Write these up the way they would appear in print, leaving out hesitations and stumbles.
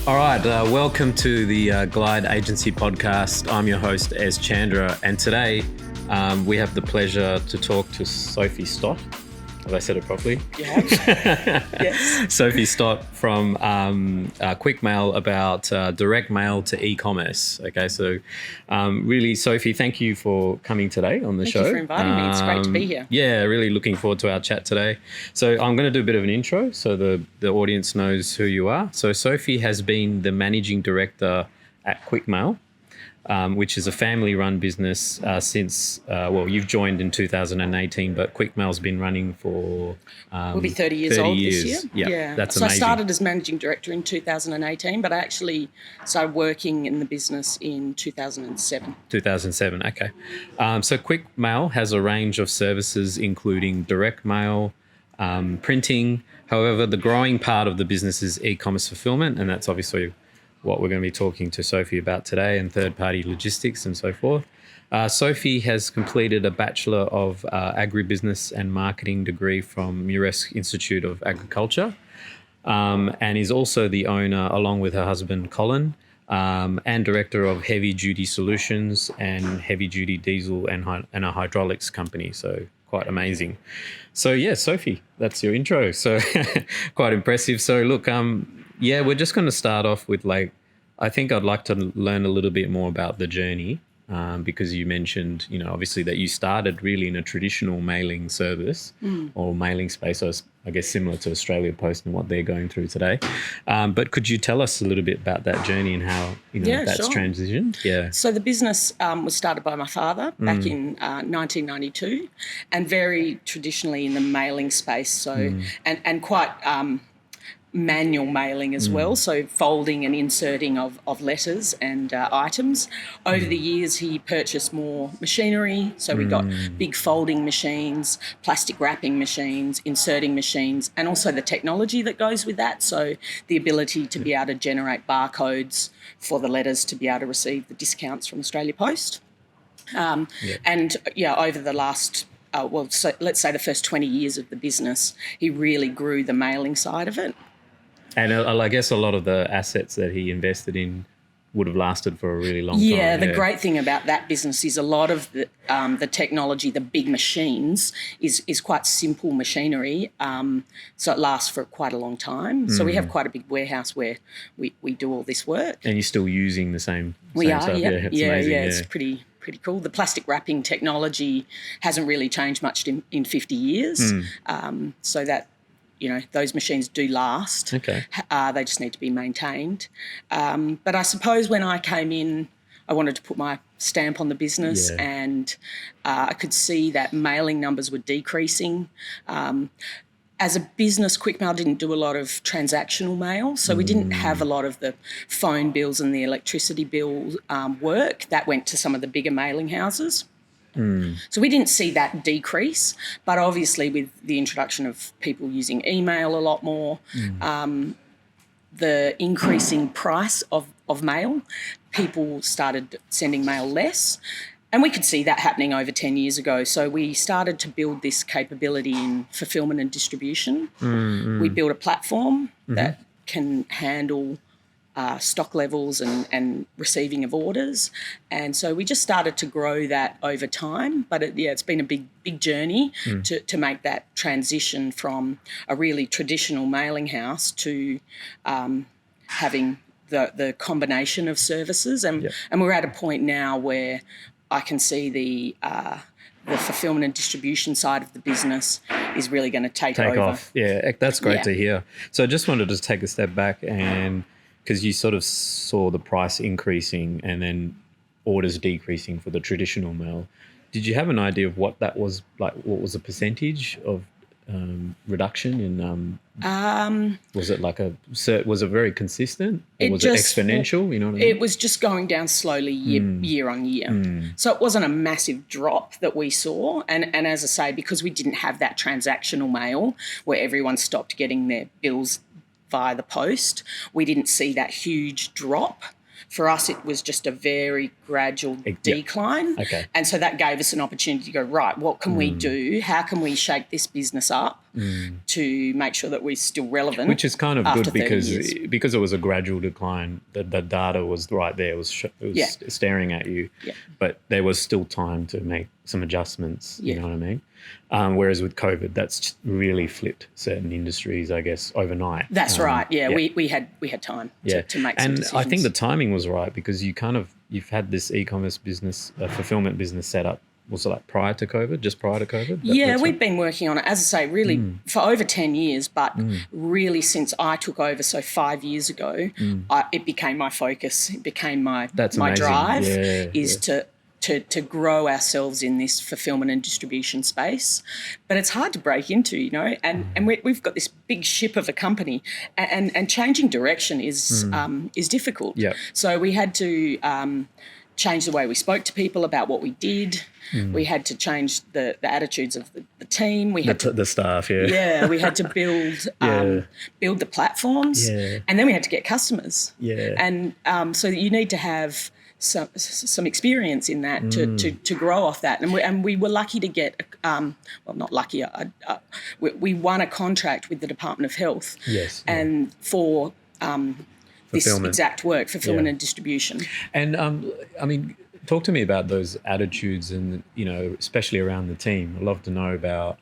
All right, welcome to the Glide Agency podcast. I'm your host, Chandra, and today we have the pleasure to talk to Sophie Stott. Have I said it properly? Yeah. Yes. Sophie Stott from QuickMail about direct mail to e-commerce. Okay, so really, Sophie, thank you for coming today on the show. Thank you for inviting me. It's great to be here. Yeah, really looking forward to our chat today. So I'm going to do a bit of an intro so the audience knows who you are. So Sophie has been the Managing Director at QuickMail, which is a family-run business since, you've joined in 2018, but QuickMail's been running for... we'll be 30 years old this year. Yeah, that's so amazing. I started as Managing Director in 2018, but I actually started working in the business in 2007. 2007, okay. So QuickMail has a range of services, including direct mail, printing. However, the growing part of the business is e-commerce fulfilment, and that's obviously what we're going to be talking to Sophie about today, and third-party logistics and so forth. Sophie has completed a Bachelor of Agribusiness and Marketing degree from Muresc Institute of Agriculture, and is also the owner, along with her husband Colin, and Director of Heavy Duty Solutions and Heavy Duty Diesel and a hydraulics company. So quite amazing. So yeah, Sophie, that's your intro. So quite impressive. So look, we're just going to start off with I think I'd like to learn a little bit more about the journey because you mentioned, obviously that you started really in a traditional mailing service or mailing space, so I guess similar to Australia Post and what they're going through today. But could you tell us a little bit about that journey and how that's sure. transitioned? Yeah. So the business was started by my father back in 1992, and very traditionally in the mailing space. So and quite manual mailing as well, so folding and inserting of letters and items. Over the years, he purchased more machinery, so we got big folding machines, plastic wrapping machines, inserting machines, and also the technology that goes with that, so the ability to be able to generate barcodes for the letters to be able to receive the discounts from Australia Post. And over the last so let's say the first 20 years of the business, he really grew the mailing side of it. And I guess a lot of the assets that he invested in would have lasted for a really long time. Yeah, the great thing about that business is a lot of the technology, the big machines, is quite simple machinery, so it lasts for quite a long time. So we have quite a big warehouse where we do all this work. And you're still using the same We same are, stuff. yeah. It's amazing. It's pretty cool. The plastic wrapping technology hasn't really changed much in 50 years, so that, those machines do last. Okay. They just need to be maintained. But I suppose when I came in, I wanted to put my stamp on the business, and I could see that mailing numbers were decreasing. As a business, QuickMail didn't do a lot of transactional mail, so we didn't have a lot of the phone bills and the electricity bill work. That went to some of the bigger mailing houses. So we didn't see that decrease, but obviously with the introduction of people using email a lot more, the increasing price of mail, people started sending mail less. And we could see that happening over 10 years ago. So we started to build this capability in fulfilment and distribution. We built a platform that can handle stock levels and receiving of orders. And so we just started to grow that over time. But it's been a big journey to make that transition from a really traditional mailing house to having the combination of services. And we're at a point now where I can see the fulfilment and distribution side of the business is really going to take over. Off. Yeah, that's great to hear. So I just wanted to take a step back, and because you sort of saw the price increasing and then orders decreasing for the traditional mail, did you have an idea of what that was like? What was the percentage of reduction in? Was it was it very consistent? Or was it exponential? You know what I mean? It was just going down slowly year on year. So it wasn't a massive drop that we saw. And as I say, because we didn't have that transactional mail where everyone stopped getting their bills via the post, we didn't see that huge drop. For us, it was just a very gradual decline. Okay. And so that gave us an opportunity to go, right, what can we do? How can we shake this business up to make sure that we're still relevant. Which is kind of after good 30 years. because it was a gradual decline. The data was right there. It was staring at you, but there was still time to make some adjustments. You know what I mean? Whereas with COVID, that's really flipped certain industries, I guess, overnight. That's right. Yeah, we had time to make some decisions. And I think the timing was right because you've had this e-commerce business, fulfillment business set up. Was it like prior to COVID, just prior to COVID? We've been working on it, as I say, really for over 10 years, but really since I took over, so 5 years ago, it became my focus. It became my drive to grow ourselves in this fulfillment and distribution space. But it's hard to break into, you know, and we've got this big ship of a company and changing direction is difficult. Yep. So we had to change the way we spoke to people about what we did. We had to change the attitudes of the team. We had the staff, we had to build the platforms, and then we had to get customers. And so you need to have some experience in that to grow off that. And we were lucky to get, not lucky, we won a contract with the Department of Health. And for this exact work, fulfillment and distribution. And I mean, talk to me about those attitudes and, you know, especially around the team. I'd love to know about,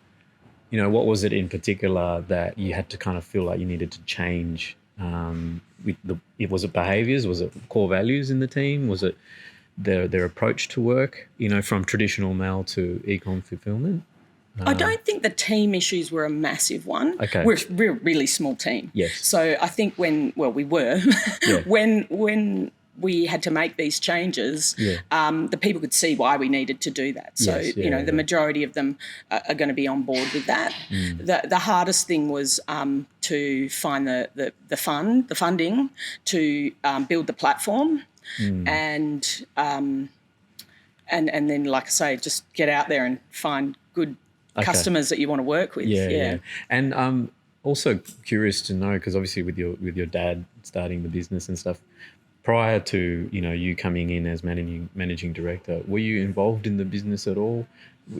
you know, what was it in particular that you had to kind of feel like you needed to change? Was it behaviours? Was it core values in the team? Was it their approach to work, you know, from traditional mail to e-com fulfillment? I don't think the team issues were a massive one. Okay. We're a really small team. Yes. So I think when we had to make these changes, the people could see why we needed to do that. So, the majority of them are going to be on board with that. The hardest thing was to find the funding to build the platform and then, like I say, just get out there and find good customers that you want to work with. And also curious to know, because obviously with your dad starting the business and stuff, prior to, you know, you coming in as managing director, were you involved in the business at all?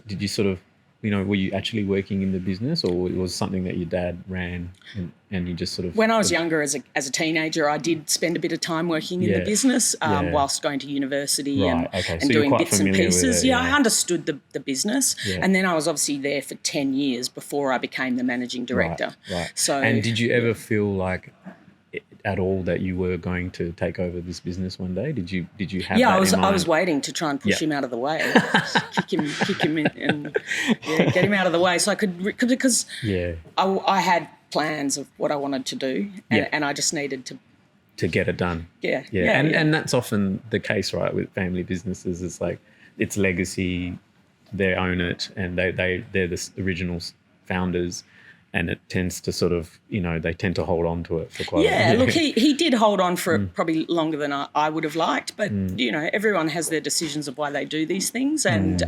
Did you sort of, you know, were you actually working in the business, or it was something that your dad ran and you just sort of... When I was younger, as a teenager, I did spend a bit of time working in the business whilst going to university and so doing bits and pieces. It, I understood the business. And then I was obviously there for 10 years before I became the managing director. Right. So, and did you ever feel like at all that you were going to take over this business one day? Did you have that in mind? I was waiting to try and push him out of the way, kick him in and get him out of the way so I could, because I had plans of what I wanted to do and I just needed to get it done. And that's often the case, right, with family businesses. It's like it's legacy, they own it, and they're the original founders. And it tends to sort of, you know, they tend to hold on to it for quite a while. Yeah, look, he did hold on for probably longer than I would have liked, but, you know, everyone has their decisions of why they do these things. And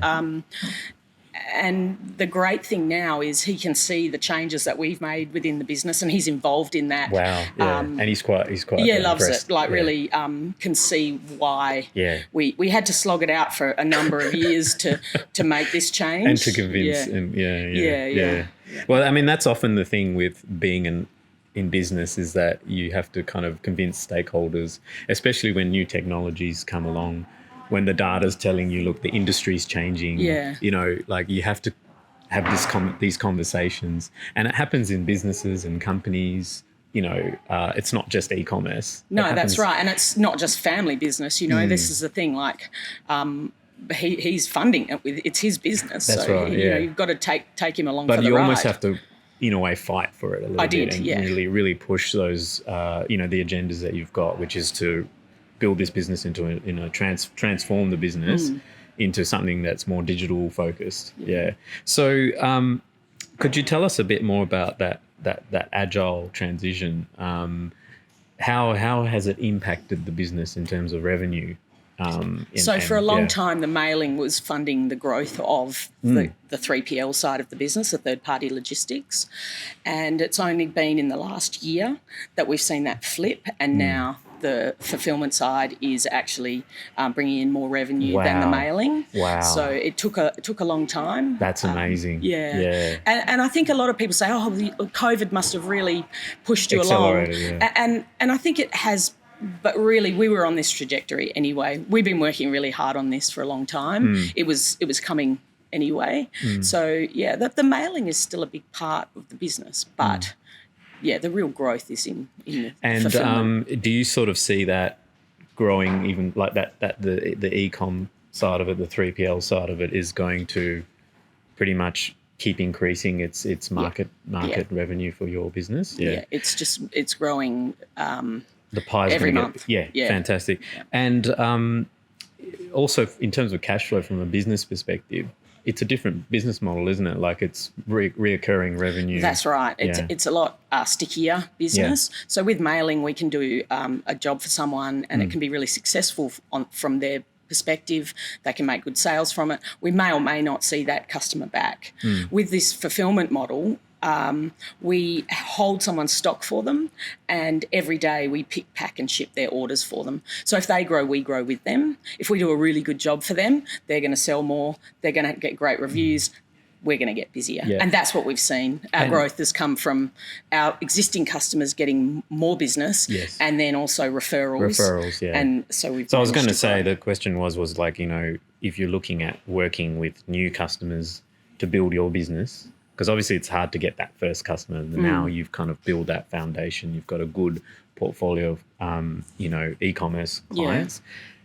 the great thing now is he can see the changes that we've made within the business, and he's involved in that. Wow, and he's quite loves it. Like really can see why we had to slog it out for a number of years to make this change and to convince him. Well, I mean, that's often the thing with being in business, is that you have to kind of convince stakeholders, especially when new technologies come along, when the data's telling you, look, the industry's changing. You know, like you have to have these conversations, and it happens in businesses and companies. You know, it's not just e-commerce. No, that's right, and it's not just family business. You know, this is the thing. Like, he's funding it with it's his business. That's so right. you know, you've got to take him along. But for the you ride. almost have to, in a way, fight for it a little bit and really push those, you know, the agendas that you've got, which is to build this business into transform the business into something that's more digital focused. So could you tell us a bit more about that agile transition? How has it impacted the business in terms of revenue? For a long time, the mailing was funding the growth of the 3PL side of the business, the third-party logistics, and it's only been in the last year that we've seen that flip, and now the fulfilment side is actually bringing in more revenue than the mailing. Wow. So it took a long time. That's amazing. Yeah. And I think a lot of people say, COVID must have really pushed you along. Yeah. And I think it has, but really we were on this trajectory anyway. We've been working really hard on this for a long time. It was coming anyway. So, the mailing is still a big part of the business, but the real growth is in fulfillment. And do you sort of see that growing even like that the e-com side of it, the 3PL side of it is going to pretty much keep increasing its market revenue for your business? Yeah, it's growing the pie's every month. Fantastic. And also in terms of cash flow from a business perspective, it's a different business model, isn't it? Like it's reoccurring revenue. That's right. It's a lot stickier business. Yeah. So with mailing, we can do a job for someone and it can be really successful from their perspective. They can make good sales from it. We may or may not see that customer back. With this fulfilment model, we hold someone's stock for them and every day we pick, pack and ship their orders for them. So if they grow, we grow with them. If we do a really good job for them, they're going to sell more, they're going to get great reviews, we're going to get busier. Yeah. And that's what we've seen. Our growth has come from our existing customers getting more business and then also referrals. Yeah. And so I was going to say the question was like, if you're looking at working with new customers to build your business, because obviously it's hard to get that first customer. Now you've kind of built that foundation. You've got a good portfolio of, e-commerce clients.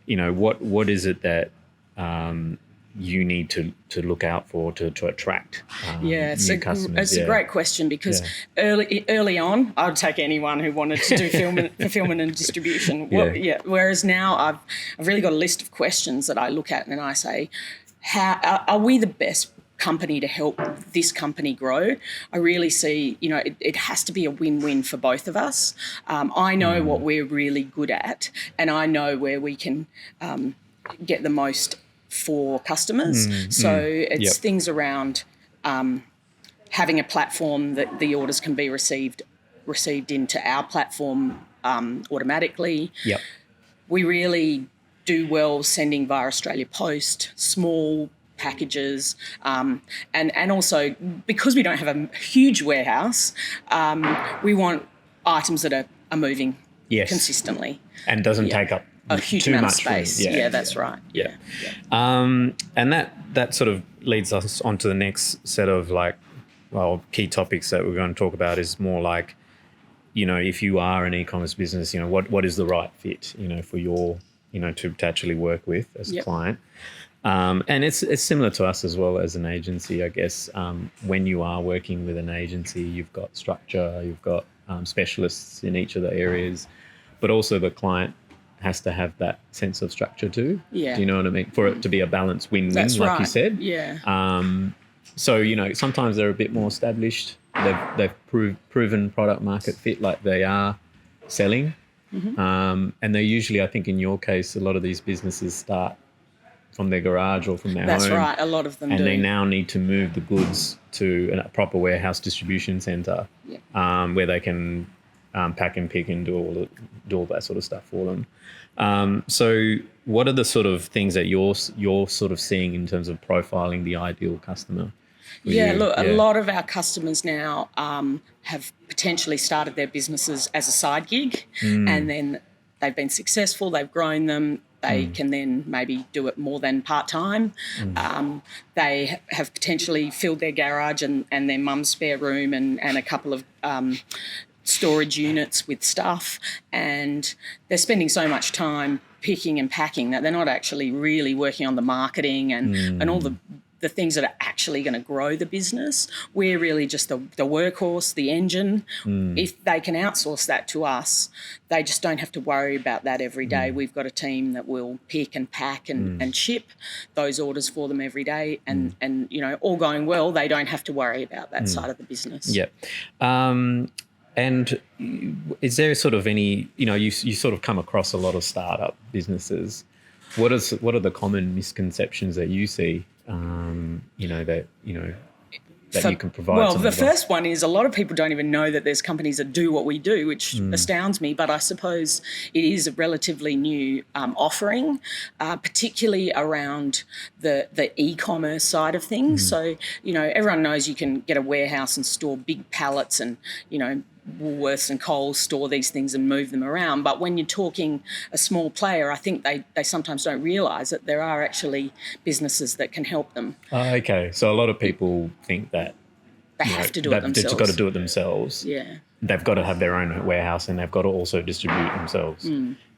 Yeah. What is it that you need to look out for to attract new customers? It's a great question because early on, I'd take anyone who wanted to do fulfillment and distribution. Whereas now I've really got a list of questions that I look at and I say, how are we the best company to help this company grow? I really see, it has to be a win-win for both of us. I know what we're really good at and I know where we can get the most for customers. So it's things around having a platform that the orders can be received into our platform automatically. Yep. We really do well sending via Australia Post, small packages, and also because we don't have a huge warehouse, we want items that are moving consistently and doesn't take up a huge amount of space. That's right. Yeah. And that sort of leads us on to the next set of key topics that we're going to talk about is more like, if you are an e-commerce business, what is the right fit, for your, to actually work with as a client. And it's similar to us as well as an agency, I guess. When you are working with an agency, you've got structure, you've got specialists in each of the areas, but also the client has to have that sense of structure too. Yeah. Do you know what I mean? For it to be a balanced win-win, that's like you said. Yeah. So, sometimes they're a bit more established. They've proven product market fit, like they are selling. And they usually, I think in your case, a lot of these businesses start from their garage or from their home. That's right, a lot of them do. And they now need to move the goods to a proper warehouse distribution centre where they can pack and pick and do all that sort of stuff for them. So what are the sort of things that you're sort of seeing in terms of profiling the ideal customer? A lot of our customers now have potentially started their businesses as a side gig and then they've been successful, they've grown them, they can then maybe do it more than part-time. They have potentially filled their garage and their mum's spare room and a couple of storage units with stuff, and they're spending so much time picking and packing that they're not actually really working on the marketing and all the things that are actually going to grow the business. We're really just the workhorse, the engine. If they can outsource that to us, they just don't have to worry about that every day. We've got a team that will pick and pack and ship those orders for them every day. And all going well, they don't have to worry about that side of the business. Yeah. And is there sort of any, you sort of come across a lot of startup businesses. What are the common misconceptions that you see? that you can provide? Well, the first one is a lot of people don't even know that there's companies that do what we do, which astounds me. But I suppose it is a relatively new offering, particularly around the e-commerce side of things. So, everyone knows you can get a warehouse and store big pallets and, Woolworths and Coles store these things and move them around. But when you're talking a small player, I think they sometimes don't realise that there are actually businesses that can help them. Okay. So a lot of people think that they have to do it themselves. They've just got to do it themselves. Yeah. They've got to have their own warehouse and they've got to also distribute themselves.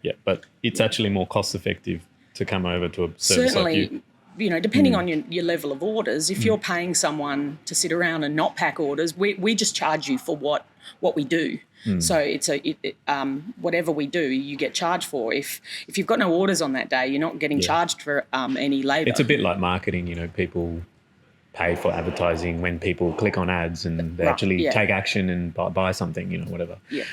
Yeah. But it's actually more cost effective to come over to a service like you. Depending on your level of orders, if you're paying someone to sit around and not pack orders, we just charge you for what we do. So it's whatever we do, you get charged for. If you've got no orders on that day, you're not getting charged for any labour. It's a bit like marketing. People pay for advertising when people click on ads and they actually take action and buy something, whatever. Yeah.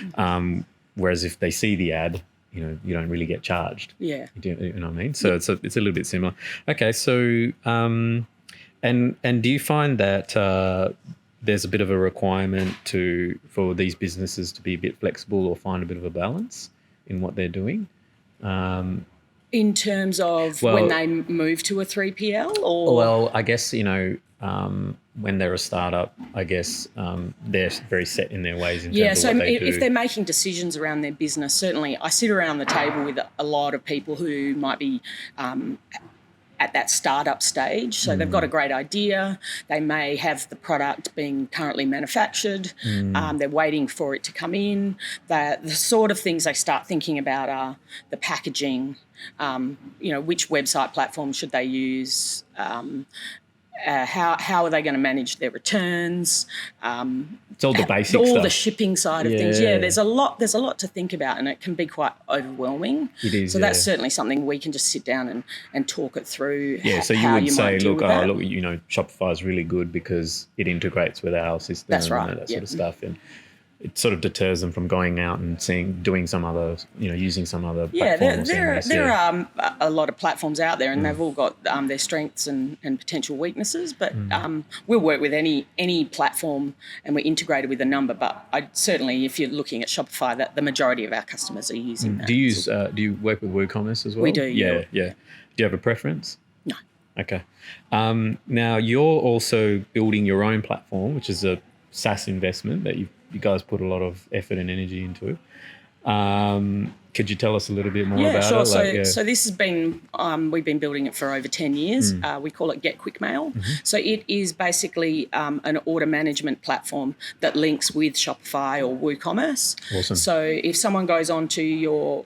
Whereas if they see the ad, you don't really get charged. Yeah. You know what I mean? So it's a little bit similar. Okay, so and do you find that there's a bit of a requirement for these businesses to be a bit flexible or find a bit of a balance in what they're doing? In terms of when they move to a 3PL or? Well, I guess, when they're a startup, I guess they're very set in their ways in terms of what they do. If they're making decisions around their business, certainly I sit around the table with a lot of people who might be at that startup stage. So they've got a great idea. They may have the product being currently manufactured. They're waiting for it to come in. The sort of things they start thinking about are the packaging, which website platform should they use, how are they going to manage their returns? It's all the basic all stuff. The shipping side of things. Yeah, there's a lot to think about, and it can be quite overwhelming. It is. So that's certainly something we can just sit down and talk it through. Yeah. So you would say, look, Shopify is really good because it integrates with our system. That's right. And that sort of stuff, and it sort of deters them from going out and doing some other, using some other platform. There are a lot of platforms out there, and they've all got their strengths and potential weaknesses. But we'll work with any platform, and we're integrated with a number. But certainly, if you're looking at Shopify, that the majority of our customers are using that. Do you work with WooCommerce as well? We do. Yeah. Do you have a preference? No. Okay. Now you're also building your own platform, which is a SaaS investment that you guys put a lot of effort and energy into. Could you tell us a little bit more about it? Sure. So this has been, we've been building it for over 10 years. We call it GetQuickmail. So it is basically an order management platform that links with Shopify or WooCommerce. Awesome. So if someone goes onto your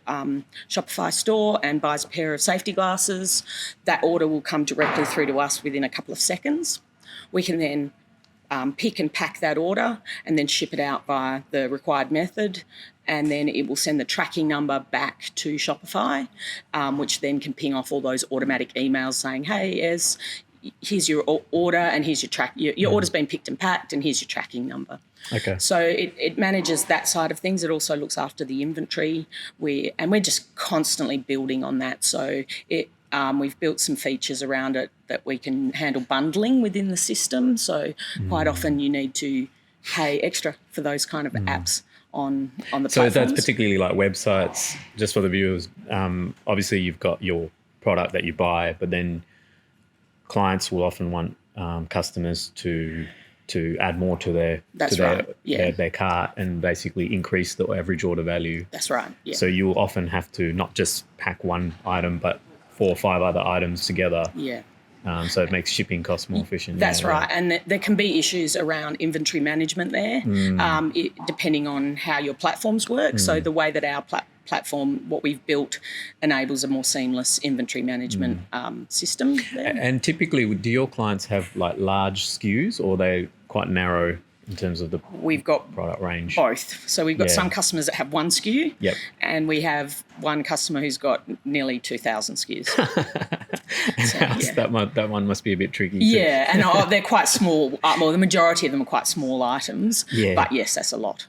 Shopify store and buys a pair of safety glasses, that order will come directly through to us within a couple of seconds. We can then pick and pack that order and then ship it out via the required method, and then it will send the tracking number back to Shopify, which then can ping off all those automatic emails saying, hey, here's your order and here's your order's been picked and packed and here's your tracking number. Okay. So it manages that side of things. It also looks after the inventory. We're just constantly building on that. So we've built some features around it that we can handle bundling within the system. So quite often you need to pay extra for those kind of apps on the platforms. So that's particularly like websites, just for the viewers. Obviously you've got your product that you buy, but then clients will often want customers to add more to their cart and basically increase the average order value. That's right. Yeah. So you'll often have to not just pack one item, but 4 or 5 other items together. Yeah. So it makes shipping costs more efficient. That's right. And there can be issues around inventory management there, depending on how your platforms work. So the way that our platform, what we've built, enables a more seamless inventory management system there. And typically, do your clients have like large SKUs, or are they quite narrow in terms of the product range? Both. So we've got some customers that have one SKU, and we have one customer who's got nearly 2,000 SKUs. That one must be a bit tricky. Yeah, and they're quite small. Well, the majority of them are quite small items. Yeah. But yes, that's a lot.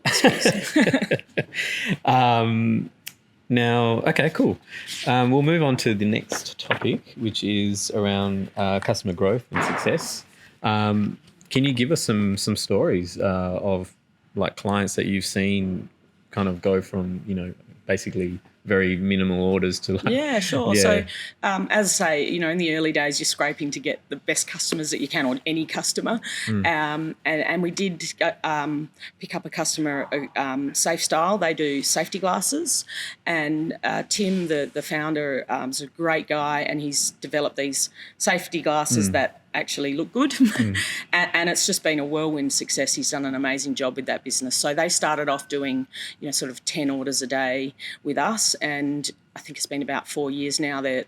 Now, okay, cool. We'll move on to the next topic, which is around customer growth and success. Can you give us some stories of like clients that you've seen kind of go from, basically very minimal orders to like, Yeah, sure. Yeah. So, as I say, in the early days, you're scraping to get the best customers that you can, or any customer. And we did pick up a customer, Safe Style. They do safety glasses, and Tim, the founder, is a great guy, and he's developed these safety glasses that actually look good. And it's just been a whirlwind success. He's done an amazing job with that business. So they started off doing, sort of 10 orders a day with us, and I think it's been about 4 years now. They're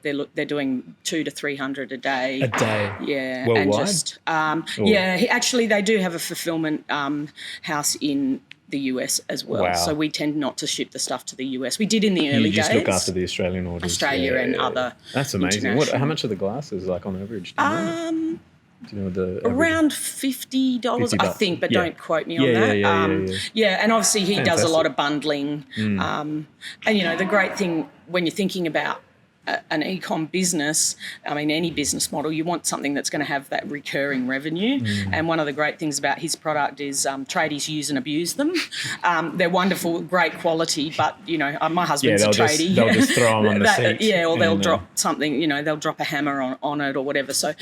doing 200 to 300 a day. A day? Yeah. Worldwide? And just actually they do have a fulfilment house in the US as well. Wow. So we tend not to ship the stuff to the US. We did in the early days. You just look after the Australian orders. Australia and other. That's amazing. How much are the glasses like on average? Do you know the average? Around $50, I think, but don't quote me on that. Yeah. And obviously he does a lot of bundling. Mm. And the great thing when you're thinking about an e-com business, I mean, any business model, you want something that's going to have that recurring revenue. And one of the great things about his product is tradies use and abuse them. They're wonderful, great quality, but, my husband's a tradie. They'll just throw them on the seat. Yeah, or they'll drop something, they'll drop a hammer on it or whatever. So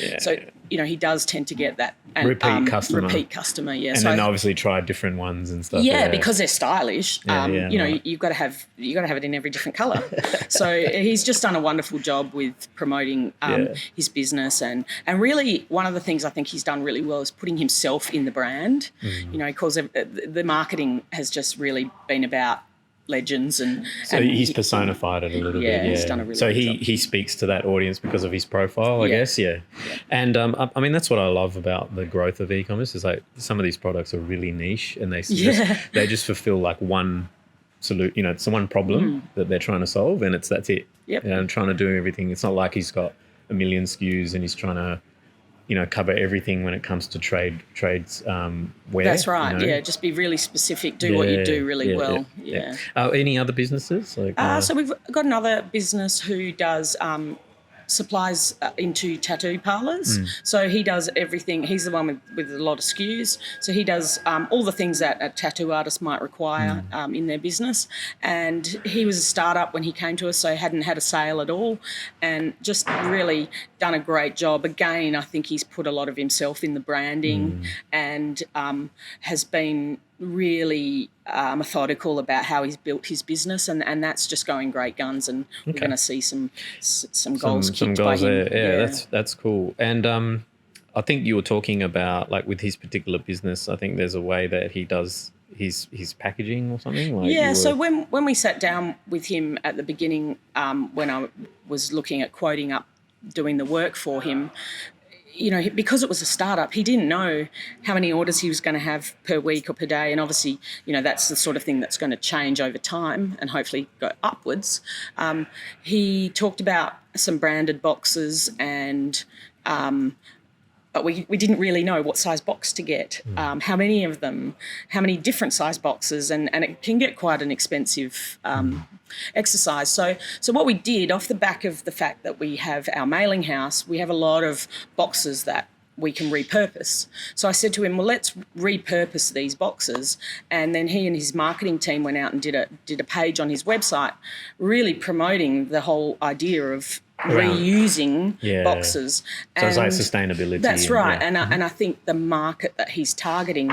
he does tend to get that. And, repeat customer, yeah. And then obviously try different ones and stuff. Yeah, because they're stylish. You've got to have it in every different colour. So he's just done a wonderful job with promoting his business, and really one of the things I think he's done really well is putting himself in the brand. Because the marketing has just really been about legends and he's personified it a little bit. He's done a really good job. He speaks to that audience because of his profile, I guess. And I mean, that's what I love about the growth of e-commerce is like some of these products are really niche and they just fulfill like one it's the one problem that they're trying to solve, and that's it. And trying to do everything. It's not like he's got a million SKUs and he's trying to cover everything when it comes to trades wear. That's right. Just be really specific. Do what you do really well. Any other businesses? So we've got another business who does supplies into tattoo parlours. So he does everything. He's the one with a lot of SKUs. So he does all the things that a tattoo artist might require in their business. And he was a startup when he came to us, so hadn't had a sale at all, and just really done a great job. Again, I think he's put a lot of himself in the branding and has been really methodical about how he's built his business, and that's just going great guns, and we're going to see some goals kicked by him. Yeah, that's cool. And I think you were talking about like with his particular business, I think there's a way that he does his packaging or something. So when we sat down with him at the beginning, when I was looking at quoting up doing the work for him, because it was a startup, he didn't know how many orders he was going to have per week or per day. And obviously, that's the sort of thing that's going to change over time and hopefully go upwards. He talked about some branded boxes and but we didn't really know what size box to get, how many of them, how many different size boxes, and it can get quite an expensive exercise. So what we did off the back of the fact that we have our mailing house, we have a lot of boxes that we can repurpose. So I said to him, well, let's repurpose these boxes. And then he and his marketing team went out and did a page on his website really promoting the whole idea of reusing boxes. So it's like sustainability. That's right. And I think the market that he's targeting,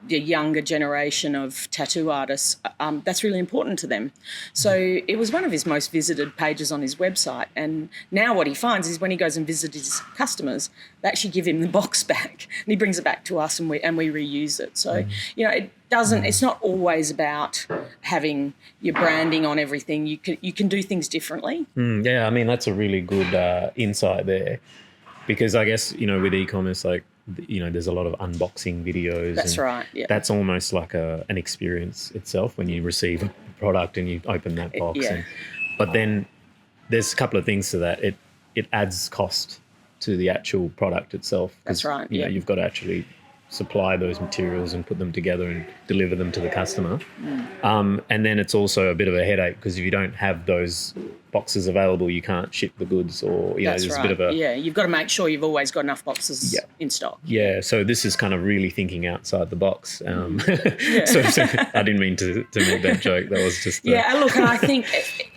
the younger generation of tattoo artists, that's really important to them. So it was one of his most visited pages on his website. And now what he finds is when he goes and visits his customers, they actually give him the box back and he brings it back to us and we reuse it. So, it's not always about having your branding on everything. You can do things differently. I mean, that's a really good insight there, because I guess, with e-commerce, like, there's a lot of unboxing videos. That's right. Yeah. That's almost like an experience itself when you receive a product and you open that box. But then there's a couple of things to that. It adds cost to the actual product itself. That's right. You've got to actually supply those materials and put them together and deliver them to the customer. And then it's also a bit of a headache because if you don't have those boxes available, you can't ship the goods, or That's there's right. a bit of a you've got to make sure you've always got enough boxes in stock. Yeah, so this is kind of really thinking outside the box. So I didn't mean to make that joke. That was just Look, and I think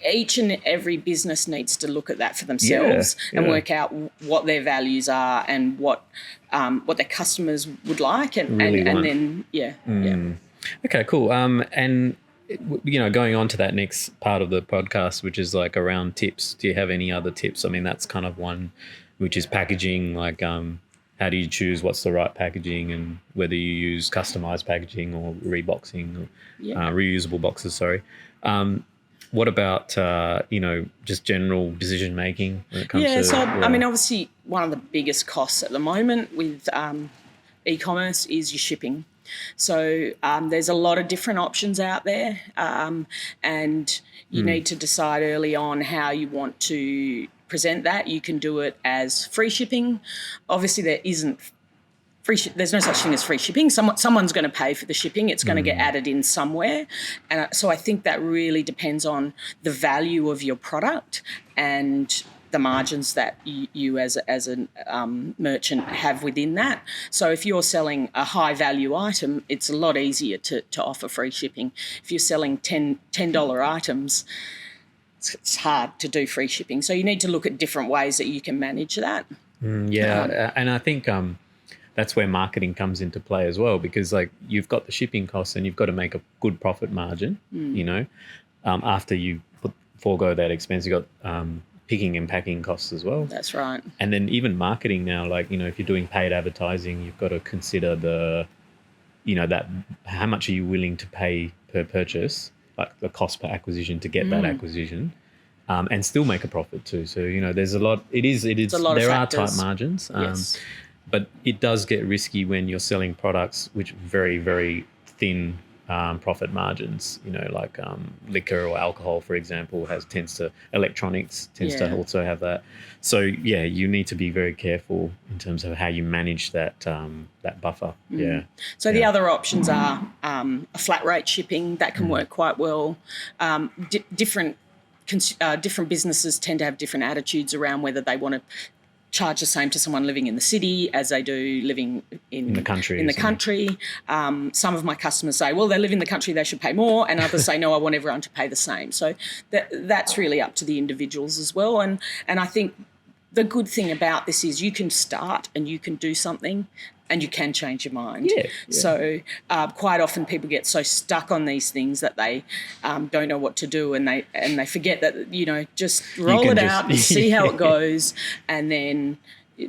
each and every business needs to look at that for themselves and work out what their values are and what their customers would like, and then Okay, cool. And going on to that next part of the podcast, which is like around tips. Do you have any other tips? I mean, that's kind of one, which is packaging. Like, how do you choose what's the right packaging, and whether you use customized packaging or reboxing or reusable boxes? Sorry. What about just general decision making when it comes to? So I mean, obviously, one of the biggest costs at the moment with e-commerce is your shipping. So there's a lot of different options out there, and you need to decide early on how you want to present that. You can do it as free shipping. Obviously, there isn't there's no such thing as free shipping. Someone's going to pay for the shipping. It's going to get added in somewhere. And so I think that really depends on the value of your product and the margins that you as a merchant have within that. So if you're selling a high value item, it's a lot easier to offer free shipping. If you're selling $10 items, it's hard to do free shipping. So you need to look at different ways that you can manage that. And I think that's where marketing comes into play as well, because like you've got the shipping costs and you've got to make a good profit margin, after you forego that expense. You've got picking and packing costs as well. That's right. And then even marketing now, like, if you're doing paid advertising, you've got to consider that how much are you willing to pay per purchase, like the cost per acquisition to get that acquisition, and still make a profit too. So, there's a lot, there are tight margins, but it does get risky when you're selling products which very, very thin profit margins, like liquor or alcohol, for example, electronics tends to also have that. So you need to be very careful in terms of how you manage that buffer. So the other options are a flat rate shipping that can work quite well. Different businesses tend to have different attitudes around whether they want to charge the same to someone living in the city as they do living in the country. Some of my customers say, well, they live in the country, they should pay more, and others say, no, I want everyone to pay the same. So that's really up to the individuals as well. And I think the good thing about this is you can start and you can do something and you can change your mind. So quite often people get so stuck on these things that they don't know what to do, and they forget that, just roll it out and see how it goes and then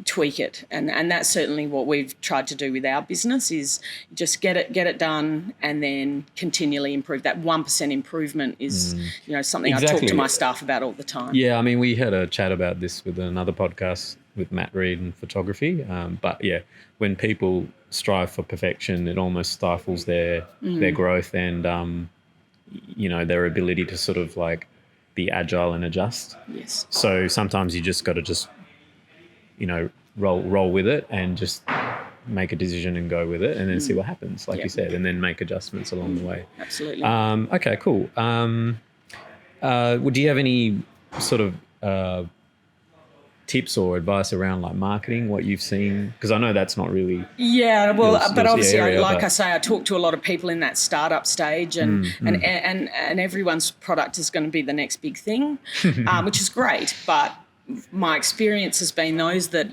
tweak it. And that's certainly what we've tried to do with our business, is just get it done and then continually improve. That 1% improvement is something I talk to my staff about all the time. Yeah, I mean, we had a chat about this with another podcast with Matt Reed and photography. But when people strive for perfection, it almost stifles their growth and their ability to sort of like be agile and adjust. Yes. So sometimes you just got to roll with it and just make a decision and go with it, and then see what happens, like you said, and then make adjustments along the way. Absolutely. Okay, cool. Do you have any sort of tips or advice around like marketing, what you've seen? Because I know that's not really but obviously I say, I talk to a lot of people in that startup stage, and everyone's product is going to be the next big thing, which is great, but my experience has been those that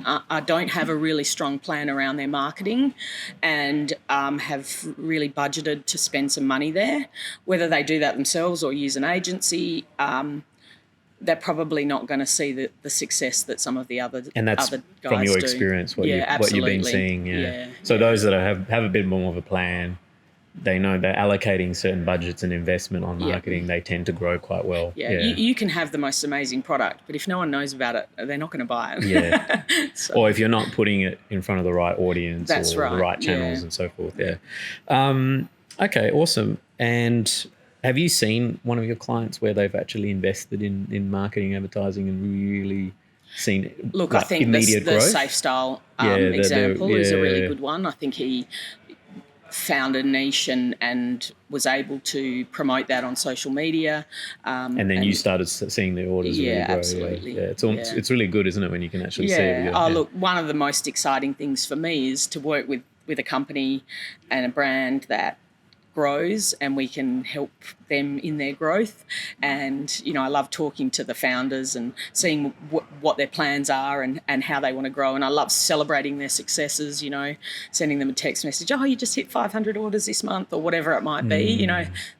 don't have a really strong plan around their marketing and have really budgeted to spend some money there, whether they do that themselves or use an agency, they're probably not going to see the success that some of the other guys do. And that's from your experience, what you've been seeing. So those that have a bit more of a plan, they know they're allocating certain budgets and investment on marketing, they tend to grow quite well. You can have the most amazing product, but if no one knows about it, they're not going to buy it. Or if you're not putting it in front of the right audience the right channels and so forth. Okay, awesome. And have you seen one of your clients where they've actually invested in marketing, advertising, and really seen I think immediate growth? The Safe Style example is a really good one. I think he found a niche and was able to promote that on social media. And then you started seeing the orders really grow. Absolutely. Yeah, it's really good, isn't it, when you can actually see it? Look, one of the most exciting things for me is to work with a company and a brand that grows, and we can help them in their growth. And I love talking to the founders and seeing what their plans are and how they want to grow. And I love celebrating their successes, sending them a text message, oh, you just hit 500 orders this month, or whatever it might be.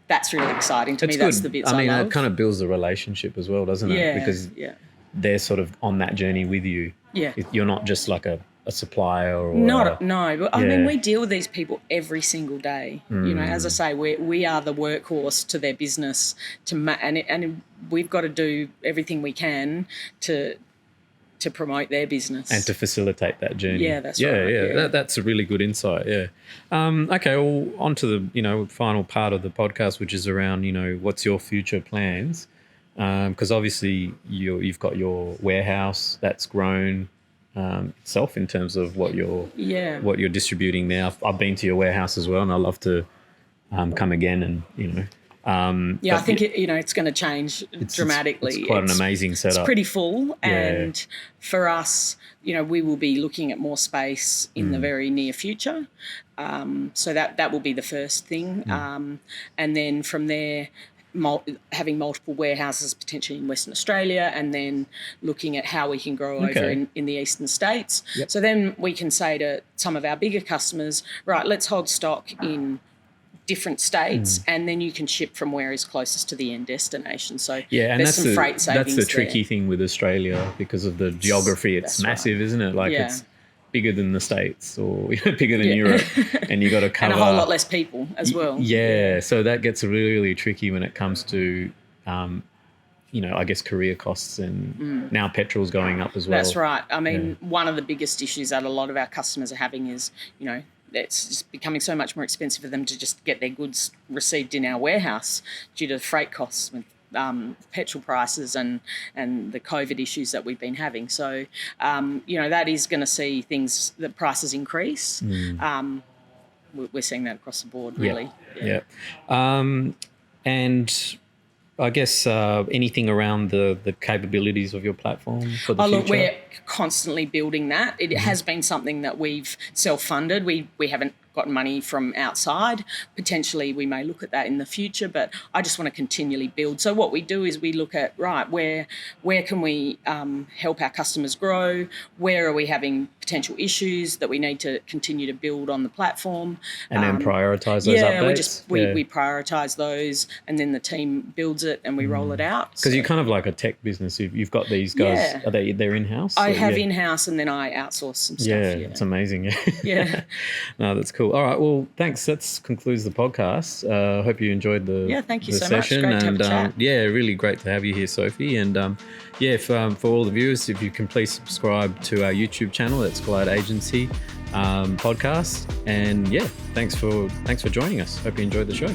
That's really exciting to me. Good. That's the bits I love. It kind of builds the relationship as well, doesn't it? Because they're sort of on that journey with you. Yeah. You're not just like a supplier or no. I mean, we deal with these people every single day. As I say, we are the workhorse to their business and we've got to do everything we can to promote their business and to facilitate that journey. Yeah, that's right. Yeah. That's a really good insight. Yeah. Okay. Well, on to the final part of the podcast, which is around what's your future plans, because obviously you've got your warehouse that's grown itself in terms of what you're distributing now. I've been to your warehouse as well, and I'd love to come again and I think it's going to change dramatically. It's quite an amazing setup. It's pretty full, and for us, we will be looking at more space in the very near future. So that will be the first thing, and then from there, having multiple warehouses potentially in Western Australia, and then looking at how we can grow over in the eastern states. Yep. So then we can say to some of our bigger customers, right, let's hold stock in different states, and then you can ship from where is closest to the end destination. So there's some freight savings. That's the tricky thing with Australia because of the geography. It's massive, isn't it? Like it's bigger than the States or bigger than Europe, and you got to cover and a whole lot less people as well. So that gets really tricky when it comes to I guess career costs, and now petrol's going up as well. That's right. I mean, one of the biggest issues that a lot of our customers are having is it's just becoming so much more expensive for them to just get their goods received in our warehouse due to the freight costs with petrol prices and the COVID issues that we've been having. So, that is going to see the prices increase. We're seeing that across the board, really. Yeah. And I guess anything around the capabilities of your platform for the future? Look, we're constantly building that. It has been something that we've self-funded. We haven't gotten money from outside. Potentially we may look at that in the future, but I just want to continually build. So what we do is we look at, right, where can we help our customers grow? Where are we having potential issues that we need to continue to build on the platform? And then prioritise those updates? We prioritise those, and then the team builds it and we roll it out. Because you're kind of like a tech business. You've got these guys, they're in-house? I have in-house, and then I outsource some stuff. Yeah, it's amazing. Yeah. No, that's cool. All right, well, thanks. That concludes the podcast. Hope you enjoyed the thank you so session. much. Great to have a chat. Really great to have you here, Sophie. And for all the viewers, if you can please subscribe to our YouTube channel, that's Glide Agency podcast. And thanks for joining us. Hope you enjoyed the show.